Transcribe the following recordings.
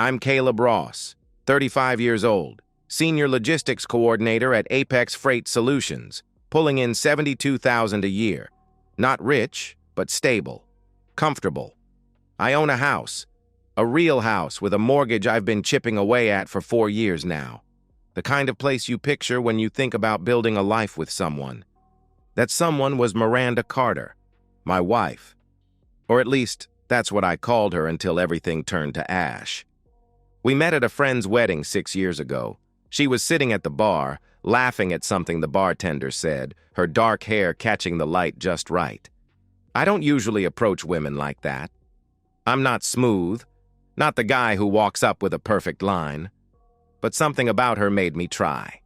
I'm Caleb Ross, 35 years old, Senior Logistics Coordinator at Apex Freight Solutions, pulling in $72,000 a year. Not rich, but stable. Comfortable. I own a house. A real house with a mortgage I've been chipping away at for 4 years now. The kind of place you picture when you think about building a life with someone. That someone was Miranda Carter, my wife. Or at least, that's what I called her until everything turned to ash. We met at a friend's wedding 6 years ago. She was sitting at the bar, laughing at something the bartender said, her dark hair catching the light just right. I don't usually approach women like that. I'm not smooth, not the guy who walks up with a perfect line. But something about her made me try.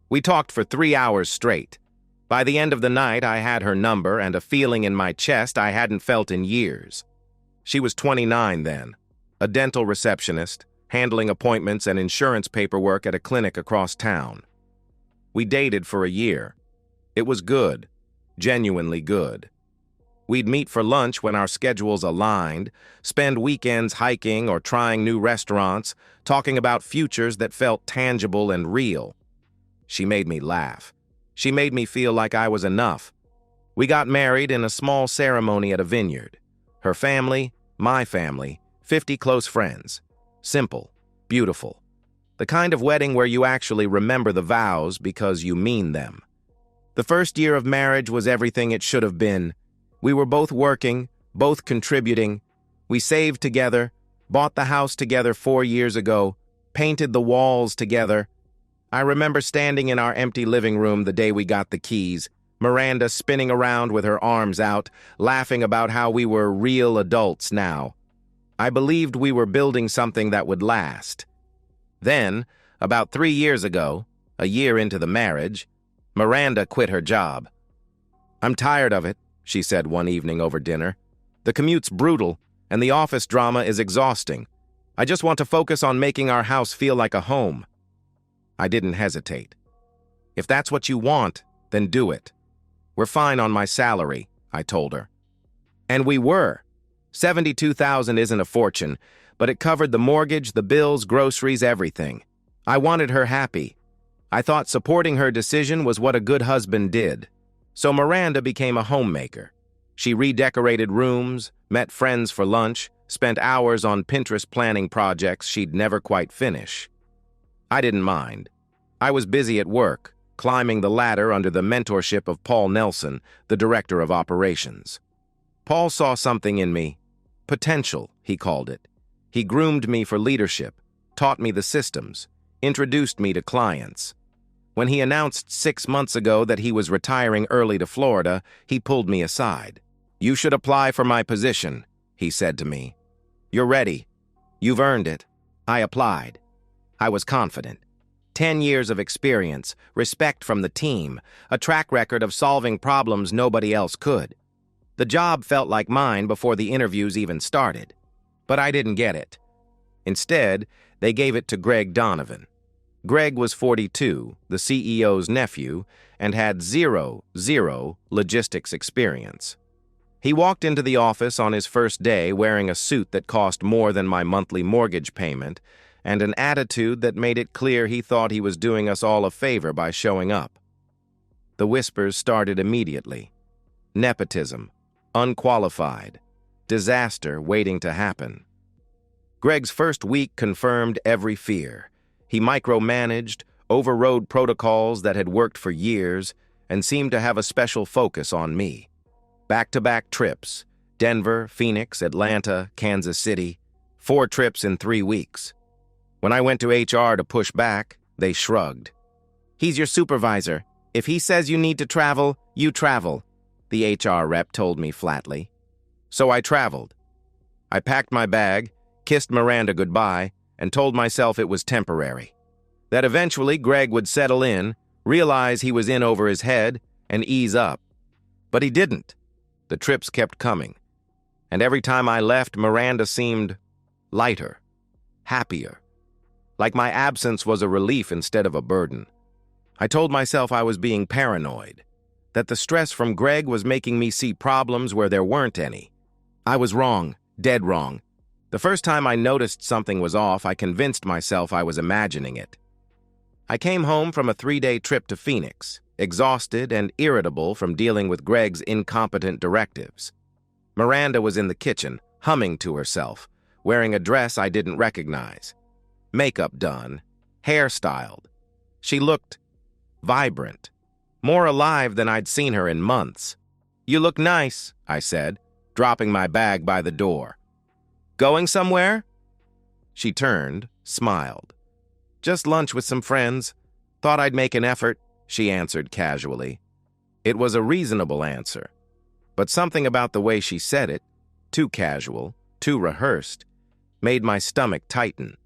We talked for 3 hours straight. By the end of the night, I had her number and a feeling in my chest I hadn't felt in years. She was 29 then, a dental receptionist, handling appointments and insurance paperwork at a clinic across town. We dated for a year. It was good, genuinely good. We'd meet for lunch when our schedules aligned, spend weekends hiking or trying new restaurants, talking about futures that felt tangible and real. She made me laugh. She made me feel like I was enough. We got married in a small ceremony at a vineyard. Her family, my family, 50 close friends. Simple, beautiful. The kind of wedding where you actually remember the vows because you mean them. The first year of marriage was everything it should have been. We were both working, both contributing. We saved together, bought the house together 4 years ago, painted the walls together. I remember standing in our empty living room the day we got the keys, Miranda spinning around with her arms out, laughing about how we were real adults now. I believed we were building something that would last. Then, about 3 years ago, a year into the marriage, Miranda quit her job. "I'm tired of it," she said one evening over dinner. "The commute's brutal, and the office drama is exhausting. I just want to focus on making our house feel like a home." I didn't hesitate. "If that's what you want, then do it. We're fine on my salary," I told her. And we were. $72,000 isn't a fortune, but it covered the mortgage, the bills, groceries, everything. I wanted her happy. I thought supporting her decision was what a good husband did. So Miranda became a homemaker. She redecorated rooms, met friends for lunch, spent hours on Pinterest planning projects she'd never quite finish. I didn't mind. I was busy at work, climbing the ladder under the mentorship of Paul Nelson, the director of operations. Paul saw something in me. Potential, he called it. He groomed me for leadership, taught me the systems, introduced me to clients. When he announced 6 months ago that he was retiring early to Florida, he pulled me aside. "You should apply for my position," he said to me. "You're ready. You've earned it." I applied. I was confident. 10 years of experience, respect from the team, a track record of solving problems nobody else could. The job felt like mine before the interviews even started. But I didn't get it. Instead, they gave it to Greg Donovan. Greg was 42, the CEO's nephew, and had zero logistics experience. He walked into the office on his first day wearing a suit that cost more than my monthly mortgage payment and an attitude that made it clear he thought he was doing us all a favor by showing up. The whispers started immediately. Nepotism, unqualified, disaster waiting to happen. Greg's first week confirmed every fear. He micromanaged, overrode protocols that had worked for years, and seemed to have a special focus on me. Back-to-back trips, Denver, Phoenix, Atlanta, Kansas City, 4 trips in 3 weeks. When I went to HR to push back, they shrugged. "He's your supervisor. If he says you need to travel, you travel," the HR rep told me flatly. So I traveled. I packed my bag, kissed Miranda goodbye, and told myself it was temporary. That eventually Greg would settle in, realize he was in over his head, and ease up. But he didn't. The trips kept coming. And every time I left, Miranda seemed lighter, happier. Like my absence was a relief instead of a burden. I told myself I was being paranoid, that the stress from Greg was making me see problems where there weren't any. I was wrong, dead wrong. The first time I noticed something was off, I convinced myself I was imagining it. I came home from a 3-day trip to Phoenix, exhausted and irritable from dealing with Greg's incompetent directives. Miranda was in the kitchen, humming to herself, wearing a dress I didn't recognize. Makeup done, hair styled. She looked vibrant, more alive than I'd seen her in months. "You look nice," I said, dropping my bag by the door. "Going somewhere?" She turned, smiled. "Just lunch with some friends. Thought I'd make an effort," she answered casually. It was a reasonable answer, but something about the way she said it, too casual, too rehearsed, made my stomach tighten.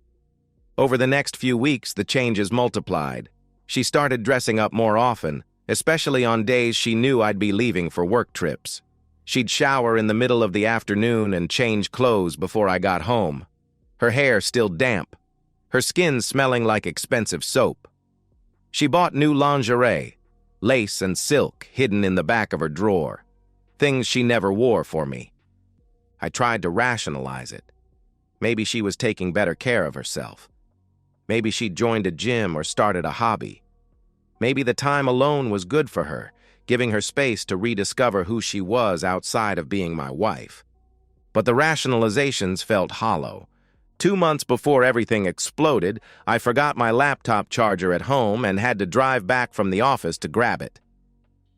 Over the next few weeks, the changes multiplied. She started dressing up more often, especially on days she knew I'd be leaving for work trips. She'd shower in the middle of the afternoon and change clothes before I got home. Her hair still damp, her skin smelling like expensive soap. She bought new lingerie, lace and silk hidden in the back of her drawer, things she never wore for me. I tried to rationalize it. Maybe she was taking better care of herself. Maybe she'd joined a gym or started a hobby. Maybe the time alone was good for her, giving her space to rediscover who she was outside of being my wife. But the rationalizations felt hollow. 2 months before everything exploded, I forgot my laptop charger at home and had to drive back from the office to grab it.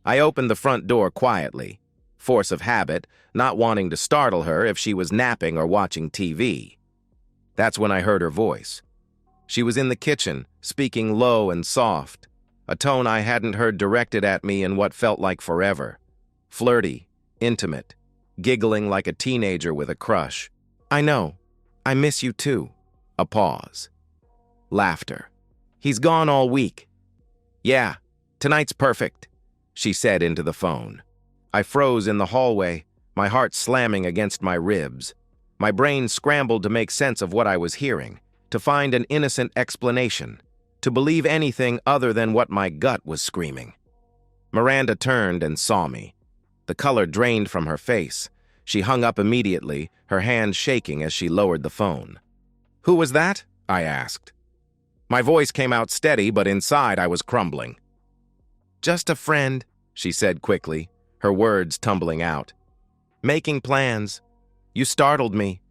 I opened the front door quietly, force of habit, not wanting to startle her if she was napping or watching TV. That's when I heard her voice. She was in the kitchen, speaking low and soft, a tone I hadn't heard directed at me in what felt like forever. Flirty, intimate, giggling like a teenager with a crush. "I know. I miss you too." A pause. Laughter. "He's gone all week." "Yeah, tonight's perfect," she said into the phone. I froze in the hallway, my heart slamming against my ribs. My brain scrambled to make sense of what I was hearing, to find an innocent explanation, to believe anything other than what my gut was screaming. Miranda turned and saw me. The color drained from her face. She hung up immediately, her hand shaking as she lowered the phone. "Who was that?" I asked. My voice came out steady, but inside I was crumbling. "Just a friend," she said quickly, her words tumbling out. "Making plans. You startled me."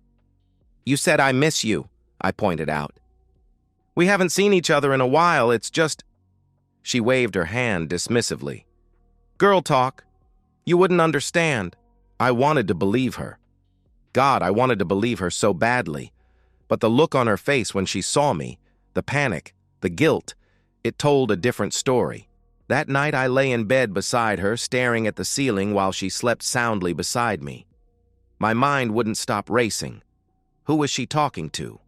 "You said I miss you," I pointed out. "We haven't seen each other in a while, it's just—" She waved her hand dismissively. "Girl talk. You wouldn't understand." I wanted to believe her. God, I wanted to believe her so badly. But the look on her face when she saw me, the panic, the guilt, it told a different story. That night I lay in bed beside her, staring at the ceiling while she slept soundly beside me. My mind wouldn't stop racing. Who was she talking to?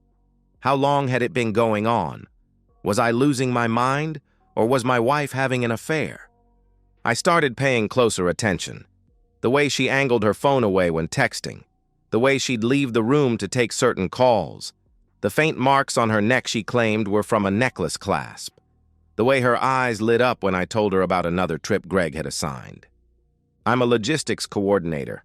How long had it been going on? Was I losing my mind, or was my wife having an affair? I started paying closer attention. The way she angled her phone away when texting, the way she'd leave the room to take certain calls, the faint marks on her neck she claimed were from a necklace clasp, the way her eyes lit up when I told her about another trip Greg had assigned. I'm a logistics coordinator.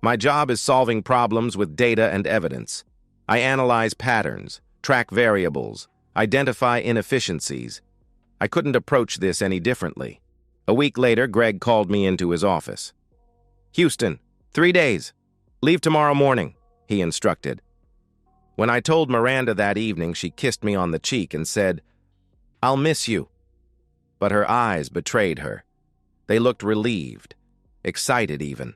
My job is solving problems with data and evidence. I analyze patterns, track variables, identify inefficiencies. I couldn't approach this any differently. A week later, Greg called me into his office. "Houston, 3 days. Leave tomorrow morning," he instructed. When I told Miranda that evening, she kissed me on the cheek and said, "I'll miss you." But her eyes betrayed her. They looked relieved, excited even.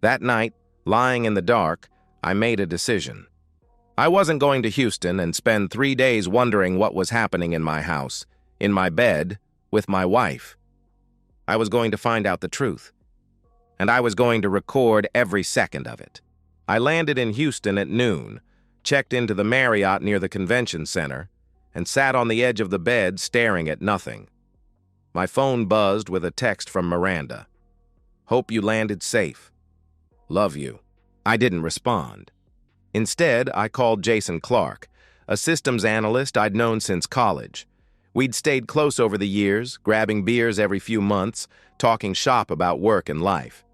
That night, lying in the dark, I made a decision. I wasn't going to Houston and spend 3 days wondering what was happening in my house, in my bed, with my wife. I was going to find out the truth. And I was going to record every second of it. I landed in Houston at noon, checked into the Marriott near the convention center, and sat on the edge of the bed staring at nothing. My phone buzzed with a text from Miranda. "Hope you landed safe. Love you." I didn't respond. Instead, I called Jason Clark, a systems analyst I'd known since college. We'd stayed close over the years, grabbing beers every few months, talking shop about work and life.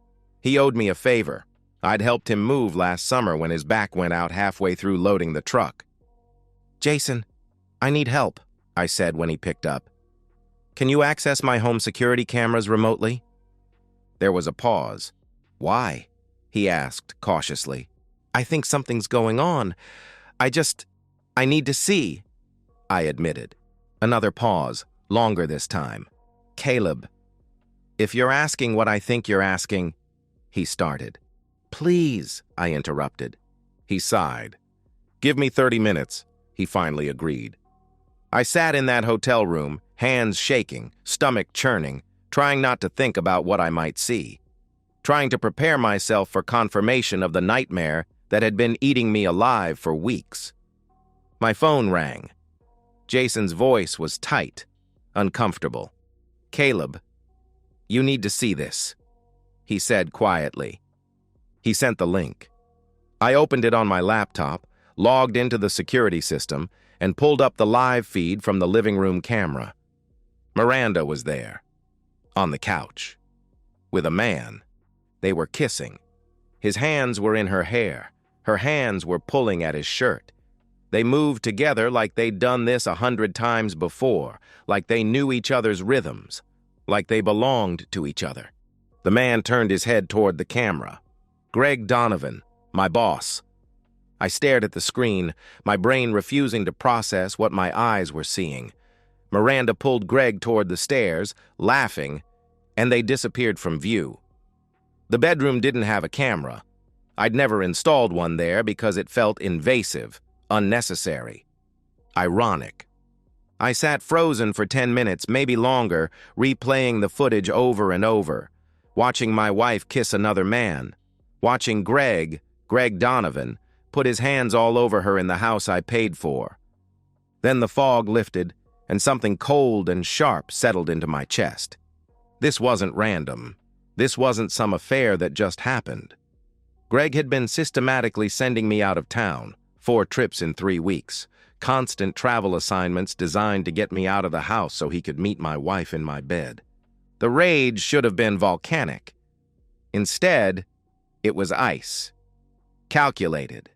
He owed me a favor. I'd helped him move last summer when his back went out halfway through loading the truck. "Jason, I need help," I said when he picked up. "Can you access my home security cameras remotely?" There was a pause. "Why?" he asked cautiously. "I think something's going on. I need to see," I admitted. Another pause, longer this time. "Caleb, if you're asking what I think you're asking," he started. "Please," I interrupted. He sighed. "Give me 30 minutes, he finally agreed. I sat in that hotel room, hands shaking, stomach churning, trying not to think about what I might see, trying to prepare myself for confirmation of the nightmare that had been eating me alive for weeks. My phone rang. Jason's voice was tight, uncomfortable. "Caleb, you need to see this," he said quietly. He sent the link. I opened it on my laptop, logged into the security system, and pulled up the live feed from the living room camera. Miranda was there, on the couch, with a man. They were kissing. His hands were in her hair. Her hands were pulling at his shirt. They moved together like they'd done this 100 times before, like they knew each other's rhythms, like they belonged to each other. The man turned his head toward the camera. Greg Donovan, my boss. I stared at the screen, my brain refusing to process what my eyes were seeing. Miranda pulled Greg toward the stairs, laughing, and they disappeared from view. The bedroom didn't have a camera. I'd never installed one there because it felt invasive, unnecessary, ironic. I sat frozen for 10 minutes, maybe longer, replaying the footage over and over, watching my wife kiss another man, watching Greg Donovan, put his hands all over her in the house I paid for. Then the fog lifted, and something cold and sharp settled into my chest. This wasn't random. This wasn't some affair that just happened. Greg had been systematically sending me out of town, 4 trips in 3 weeks, constant travel assignments designed to get me out of the house so he could meet my wife in my bed. The rage should have been volcanic. Instead, it was ice. Calculated.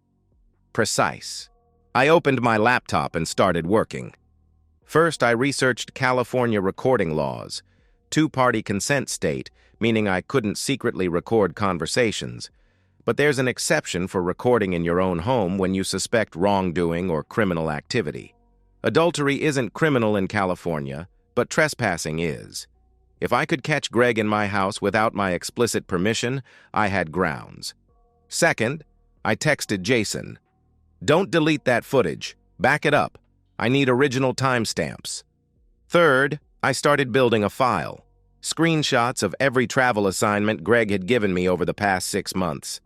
Precise. I opened my laptop and started working. First, I researched California recording laws, 2-party consent state, meaning I couldn't secretly record conversations. But there's an exception for recording in your own home when you suspect wrongdoing or criminal activity. Adultery isn't criminal in California, but trespassing is. If I could catch Greg in my house without my explicit permission, I had grounds. Second, I texted Jason. "Don't delete that footage. Back it up. I need original timestamps." Third, I started building a file. Screenshots of every travel assignment Greg had given me over the past 6 months.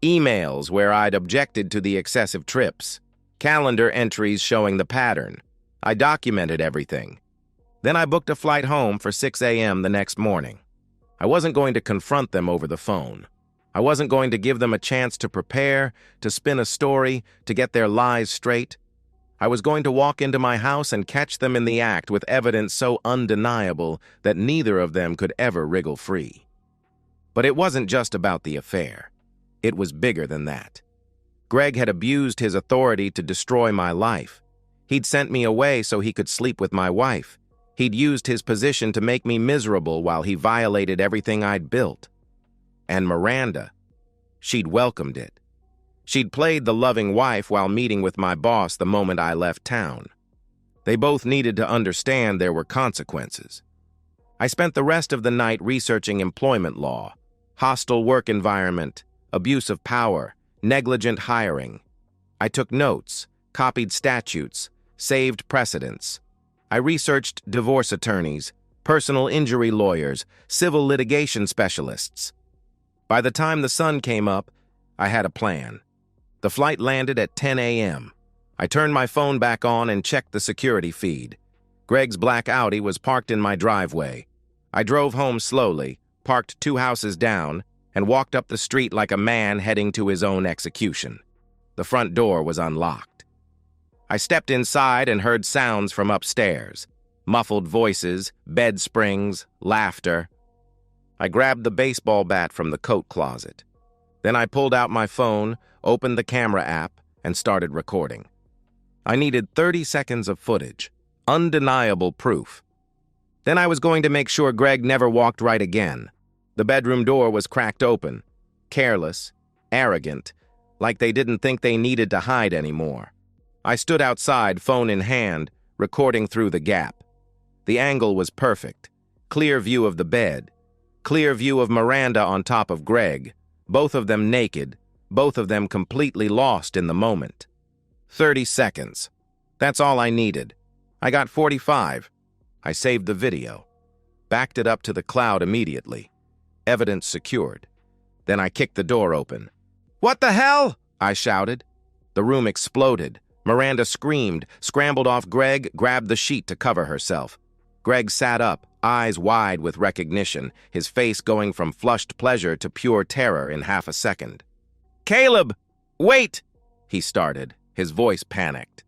Emails where I'd objected to the excessive trips. Calendar entries showing the pattern. I documented everything. Then I booked a flight home for 6 a.m. the next morning. I wasn't going to confront them over the phone. I wasn't going to give them a chance to prepare, to spin a story, to get their lies straight. I was going to walk into my house and catch them in the act with evidence so undeniable that neither of them could ever wriggle free. But it wasn't just about the affair. It was bigger than that. Greg had abused his authority to destroy my life. He'd sent me away so he could sleep with my wife. He'd used his position to make me miserable while he violated everything I'd built. And Miranda, she'd welcomed it. She'd played the loving wife while meeting with my boss the moment I left town. They both needed to understand there were consequences. I spent the rest of the night researching employment law, hostile work environment, abuse of power, negligent hiring. I took notes, copied statutes, saved precedents. I researched divorce attorneys, personal injury lawyers, civil litigation specialists. By the time the sun came up, I had a plan. The flight landed at 10 a.m. I turned my phone back on and checked the security feed. Greg's black Audi was parked in my driveway. I drove home slowly, parked 2 houses down, and walked up the street like a man heading to his own execution. The front door was unlocked. I stepped inside and heard sounds from upstairs. Muffled voices, bed springs, laughter. I grabbed the baseball bat from the coat closet. Then I pulled out my phone, opened the camera app, and started recording. I needed 30 seconds of footage, undeniable proof. Then I was going to make sure Greg never walked right again. The bedroom door was cracked open, careless, arrogant, like they didn't think they needed to hide anymore. I stood outside, phone in hand, recording through the gap. The angle was perfect. Clear view of the bed. Clear view of Miranda on top of Greg. Both of them naked. Both of them completely lost in the moment. 30 seconds. That's all I needed. I got 45. I saved the video. Backed it up to the cloud immediately. Evidence secured. Then I kicked the door open. "What the hell?" I shouted. The room exploded. Miranda screamed, scrambled off Greg, grabbed the sheet to cover herself. Greg sat up, eyes wide with recognition, his face going from flushed pleasure to pure terror in half a second. "Caleb! Wait!" he started, his voice panicked.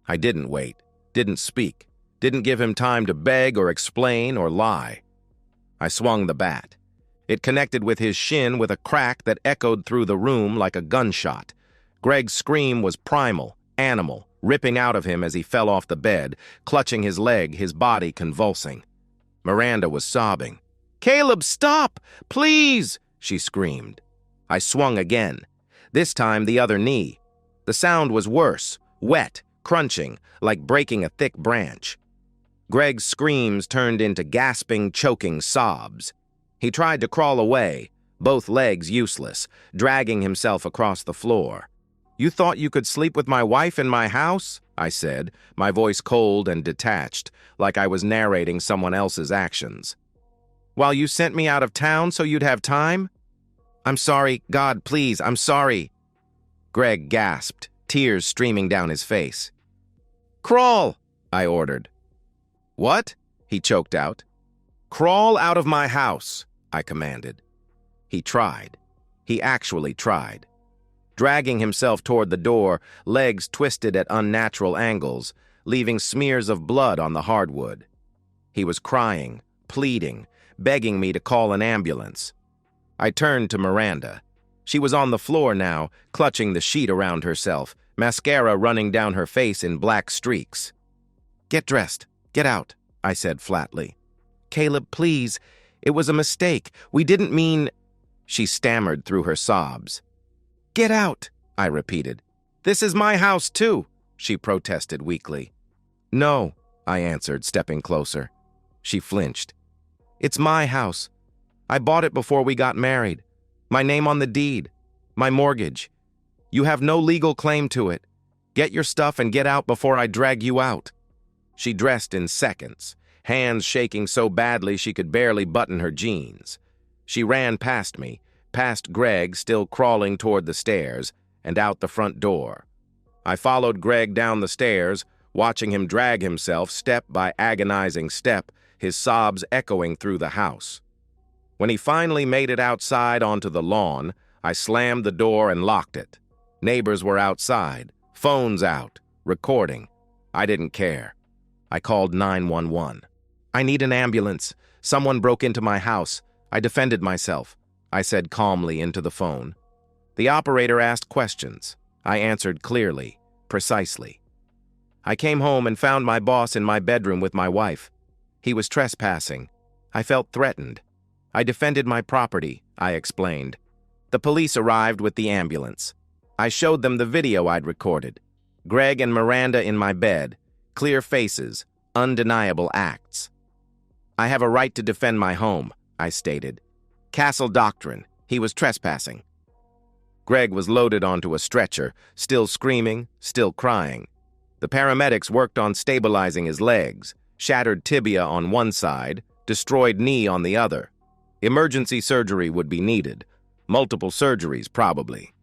I didn't wait, didn't speak, didn't give him time to beg or explain or lie. I swung the bat. It connected with his shin with a crack that echoed through the room like a gunshot. Greg's scream was primal, animal, ripping out of him as he fell off the bed, clutching his leg, his body convulsing. Miranda was sobbing. "Caleb, stop! Please!" she screamed. I swung again, this time the other knee. The sound was worse, wet, crunching, like breaking a thick branch. Greg's screams turned into gasping, choking sobs. He tried to crawl away, both legs useless, dragging himself across the floor. "You thought you could sleep with my wife in my house?" I said, my voice cold and detached, like I was narrating someone else's actions. "While you sent me out of town so you'd have time?" "I'm sorry, God, please, I'm sorry." Greg gasped, tears streaming down his face. "Crawl," I ordered. "What?" he choked out. "Crawl out of my house," I commanded. He tried. He actually tried. Dragging himself toward the door, legs twisted at unnatural angles, leaving smears of blood on the hardwood. He was crying, pleading, begging me to call an ambulance. I turned to Miranda. She was on the floor now, clutching the sheet around herself, mascara running down her face in black streaks. "Get dressed. Get out," I said flatly. "Caleb, please. It was a mistake. We didn't mean—" She stammered through her sobs. "Get out," I repeated. "This is my house, too," she protested weakly. "No," I answered, stepping closer. She flinched. "It's my house. I bought it before we got married. My name on the deed. My mortgage. You have no legal claim to it. Get your stuff and get out before I drag you out." She dressed in seconds, hands shaking so badly she could barely button her jeans. She ran past me, past Greg still crawling toward the stairs, and out the front door. I followed Greg down the stairs, watching him drag himself step by agonizing step, his sobs echoing through the house. When he finally made it outside onto the lawn, I slammed the door and locked it. Neighbors were outside, phones out, recording. I didn't care. I called 911. "I need an ambulance. Someone broke into my house. I defended myself," I said calmly into the phone. The operator asked questions. I answered clearly, precisely. I came home and found my boss in my bedroom with my wife. He was trespassing. I felt threatened. I defended my property, I explained. The police arrived with the ambulance. I showed them the video I'd recorded. Greg and Miranda in my bed, clear faces, undeniable acts. "I have a right to defend my home," I stated. "Castle doctrine. He was trespassing." Greg was loaded onto a stretcher, still screaming, still crying. The paramedics worked on stabilizing his legs, shattered tibia on one side, destroyed knee on the other. Emergency surgery would be needed. Multiple surgeries, probably.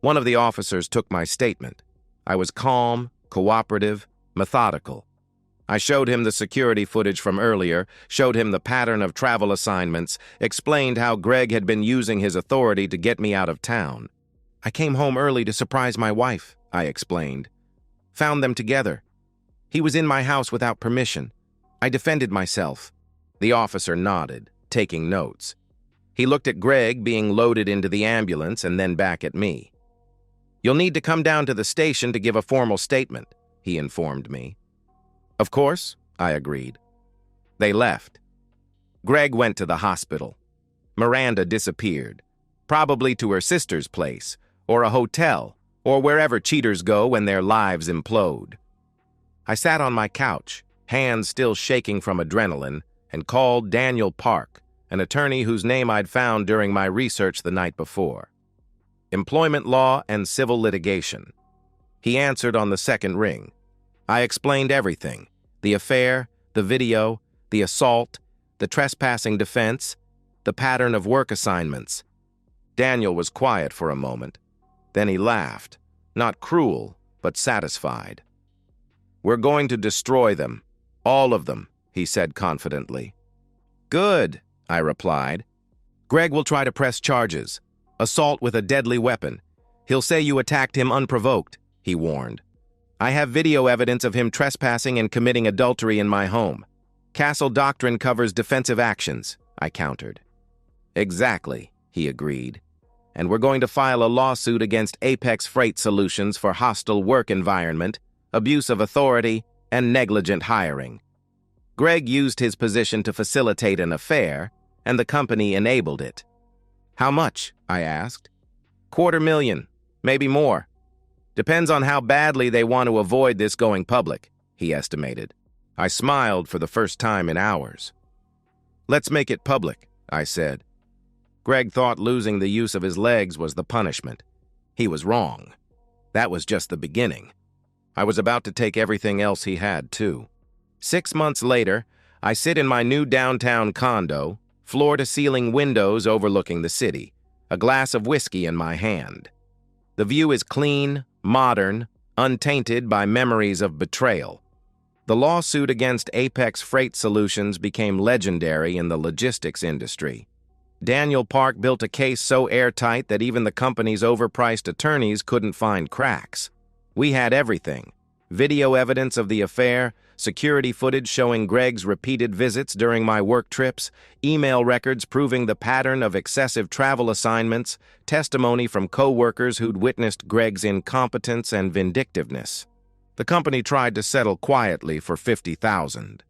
One of the officers took my statement. I was calm, cooperative, methodical. I showed him the security footage from earlier, showed him the pattern of travel assignments, explained how Greg had been using his authority to get me out of town. "I came home early to surprise my wife," I explained. "Found them together. He was in my house without permission. I defended myself." The officer nodded, taking notes. He looked at Greg being loaded into the ambulance and then back at me. "You'll need to come down to the station to give a formal statement," he informed me. "Of course," I agreed. They left. Greg went to the hospital. Miranda disappeared, probably to her sister's place, or a hotel, or wherever cheaters go when their lives implode. I sat on my couch, hands still shaking from adrenaline, and called Daniel Park, an attorney whose name I'd found during my research the night before. Employment law and civil litigation. He answered on the second ring. I explained everything: the affair, the video, the assault, the trespassing defense, the pattern of work assignments. Daniel was quiet for a moment. Then he laughed, not cruel, but satisfied. "We're going to destroy them, all of them," he said confidently. "Good," I replied. "Greg will try to press charges. Assault with a deadly weapon. He'll say you attacked him unprovoked," he warned. "I have video evidence of him trespassing and committing adultery in my home. Castle doctrine covers defensive actions," I countered. "Exactly," he agreed. "And we're going to file a lawsuit against Apex Freight Solutions for hostile work environment, abuse of authority, and negligent hiring. Greg used his position to facilitate an affair, and the company enabled it." "How much?" I asked. "$250,000, maybe more. Depends on how badly they want to avoid this going public," he estimated. I smiled for the first time in hours. "Let's make it public," I said. Greg thought losing the use of his legs was the punishment. He was wrong. That was just the beginning. I was about to take everything else he had, too. 6 months later, I sit in my new downtown condo, floor-to-ceiling windows overlooking the city, a glass of whiskey in my hand. The view is clean, modern, untainted by memories of betrayal. The lawsuit against Apex Freight Solutions became legendary in the logistics industry. Daniel Park built a case so airtight that even the company's overpriced attorneys couldn't find cracks. We had everything: video evidence of the affair, security footage showing Greg's repeated visits during my work trips, email records proving the pattern of excessive travel assignments, testimony from co-workers who'd witnessed Greg's incompetence and vindictiveness. The company tried to settle quietly for $50,000.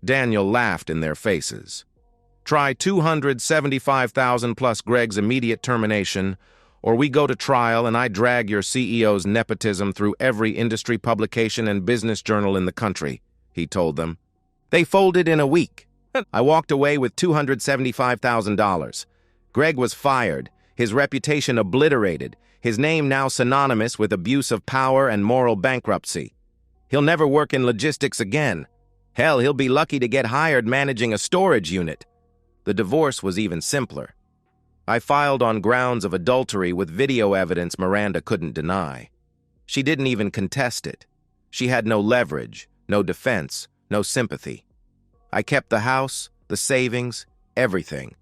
Daniel laughed in their faces. "Try $275,000 plus Greg's immediate termination, or we go to trial and I drag your CEO's nepotism through every industry publication and business journal in the country," he told them. They folded in a week. I walked away with $275,000. Greg was fired, his reputation obliterated, his name now synonymous with abuse of power and moral bankruptcy. He'll never work in logistics again. Hell, he'll be lucky to get hired managing a storage unit. The divorce was even simpler. I filed on grounds of adultery with video evidence Miranda couldn't deny. She didn't even contest it. She had no leverage, no defense, no sympathy. I kept the house, the savings, everything.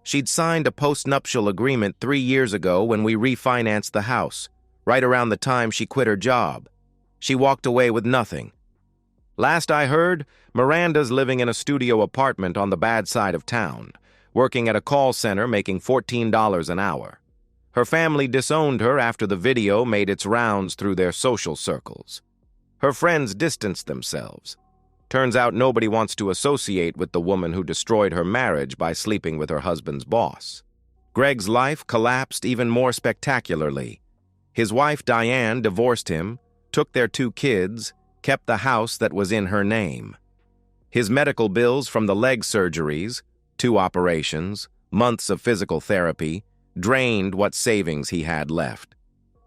She'd signed a postnuptial agreement 3 years ago when we refinanced the house, right around the time she quit her job. She walked away with nothing. Last I heard, Miranda's living in a studio apartment on the bad side of town, working at a call center making $14 an hour. Her family disowned her after the video made its rounds through their social circles. Her friends distanced themselves. Turns out nobody wants to associate with the woman who destroyed her marriage by sleeping with her husband's boss. Greg's life collapsed even more spectacularly. His wife, Diane, divorced him, took their 2 kids, kept the house that was in her name. His medical bills from the leg surgeries, 2 operations, months of physical therapy, drained what savings he had left.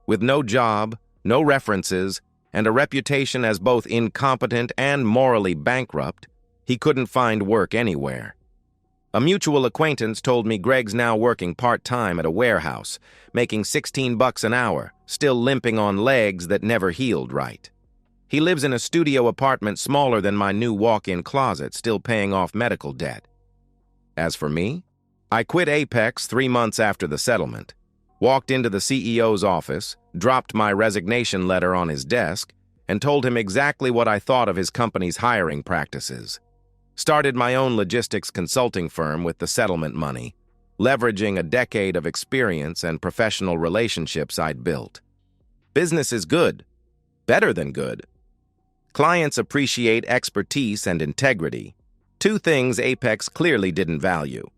With no job, no references, and a reputation as both incompetent and morally bankrupt, he couldn't find work anywhere. A mutual acquaintance told me Greg's now working part-time at a warehouse, making $16 an hour, still limping on legs that never healed right. He lives in a studio apartment smaller than my new walk-in closet, still paying off medical debt. As for me, I quit Apex 3 months after the settlement, walked into the CEO's office, dropped my resignation letter on his desk, and told him exactly what I thought of his company's hiring practices. Started my own logistics consulting firm with the settlement money. leveraging a decade of experience and professional relationships I'd built. Business is good, better than good. Clients appreciate expertise and integrity, two things Apex clearly didn't value.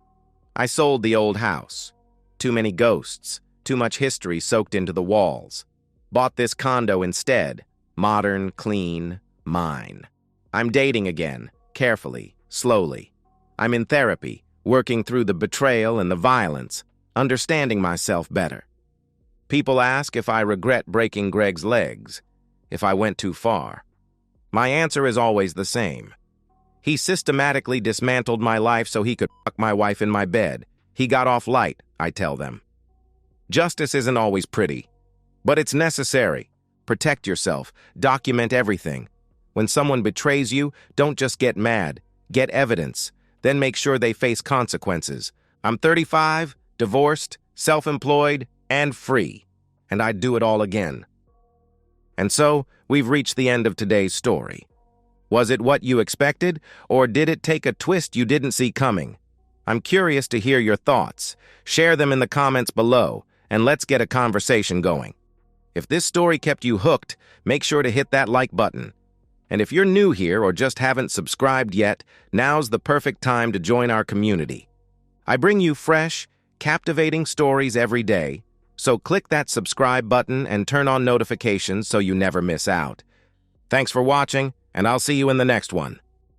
I sold the old house. Too many ghosts, too much history soaked into the walls. Bought this condo instead, modern, clean, mine. I'm dating again, carefully, slowly. I'm in therapy, working through the betrayal and the violence, understanding myself better. People ask if I regret breaking Greg's legs, if I went too far. My answer is always the same. He systematically dismantled my life so he could fuck my wife in my bed. He got off light, I tell them. Justice isn't always pretty, but it's necessary. Protect yourself, document everything. When someone betrays you, don't just get mad, get evidence, then make sure they face consequences. I'm 35, divorced, self-employed, and free, and I'd do it all again. And so, we've reached the end of today's story. Was it what you expected, or did it take a twist you didn't see coming? I'm curious to hear your thoughts. Share them in the comments below, and let's get a conversation going. If this story kept you hooked, make sure to hit that like button. And if you're new here or just haven't subscribed yet, now's the perfect time to join our community. I bring you fresh, captivating stories every day, so click that subscribe button and turn on notifications so you never miss out. Thanks for watching, and I'll see you in the next one.